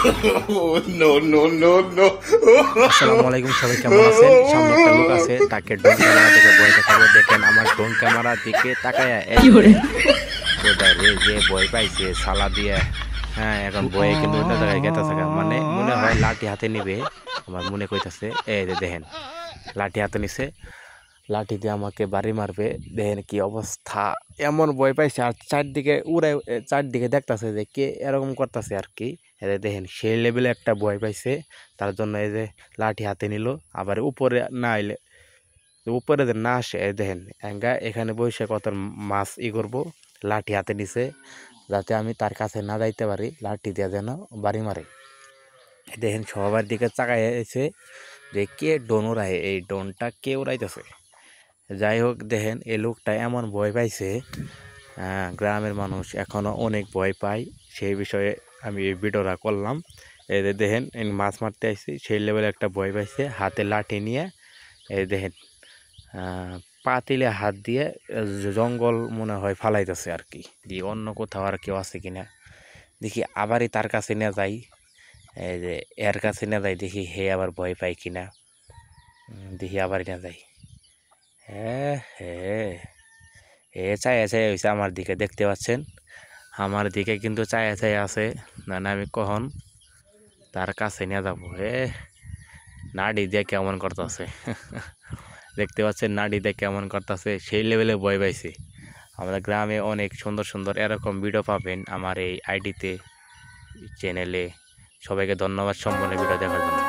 No, no, no, no. আসসালামু আলাইকুম, সবাই কেমন আছেন? সামনে একটা লোক আছে, তাকে ড্রোন ক্যামেরা দেখে ভয় দেখাবো। দেখেন আমার ড্রোন ক্যামেরা দিকে তাকায় খোদা রে, যে ভয় পাইছে সালা দিয়ে। হ্যাঁ, এখন বয়ে কিন্তু অন্য জায়গায় গেতেছে, মানে মনে হয় লাঠি হাতে নিবে। আমার মনে কইতাছে, এই যে দেখেন লাঠি হাতে নিছে, লাঠি দিয়ে আমাকে বাড়ি মারবে। দেখেন কি অবস্থা, এমন ভয় পাইছে। আর চারদিকে উড়ে, চারদিকে দেখতাছে যে কে এরকম করতেছে আর কি। এদের দেখেন সেই লেভেলে একটা ভয় পাইছে, তার জন্য এই যে লাঠি হাতে নিল। আবার উপরে না আইলে, উপরে যে না আসে, এই দেখেন এখানে বসে কত মাছ করবো। লাঠি হাতে নিছে যাতে আমি তার কাছে না যাইতে পারি, লাঠি দিয়ে যেন বাড়ি মারে। দেখেন সবার দিকে চাকায় এসে যে কে ডোন উড়ায়, এই ডোনটা কে উড়াইতেছে। যাই হোক, দেখেন এই লোকটা এমন ভয় পাইছে, গ্রামের মানুষ এখনও অনেক ভয় পায়। সেই বিষয়ে আমি এই ভিডিওটা করলাম। এই যে দেখেন মাছ মারতে আসছি, সেই লেভেলে একটা ভয় পাইছে। হাতে লাঠি নিয়ে এই দেখেন পাতিলে হাত দিয়ে জঙ্গল মনে হয় ফালাইতেছে আর কি। দিয়ে অন্য কোথাও আর কেউ আছে কিনা দেখি, আবারই তার কাছে নিয়ে যাই। এই যে এর কাছে নিয়ে যাই, দেখি হে আবার ভয় পাই কিনা। দেখি আবার নিয়ে যাই। হ্যাঁ হ্যাঁ, এ চাই হয়েছে আমার দিকে, দেখতে পাচ্ছেন আমার দিকে কিন্তু চাই আছে। না আমি কখন তার কাছে নিয়ে যাবো। নাড়ি দিয়ে কেমন করতেছে দেখতে পাচ্ছেন নাড়ি দিয়ে কেমন করতেছে, সেই লেভেলে ভয় পাইছে। আমাদের গ্রামে অনেক সুন্দর সুন্দর এরকম ভিডিও পাবেন আমার এই আইডিতে, চ্যানেলে। সবাইকে ধন্যবাদ সম্পূর্ণ ভিডিও দেখার জন্য।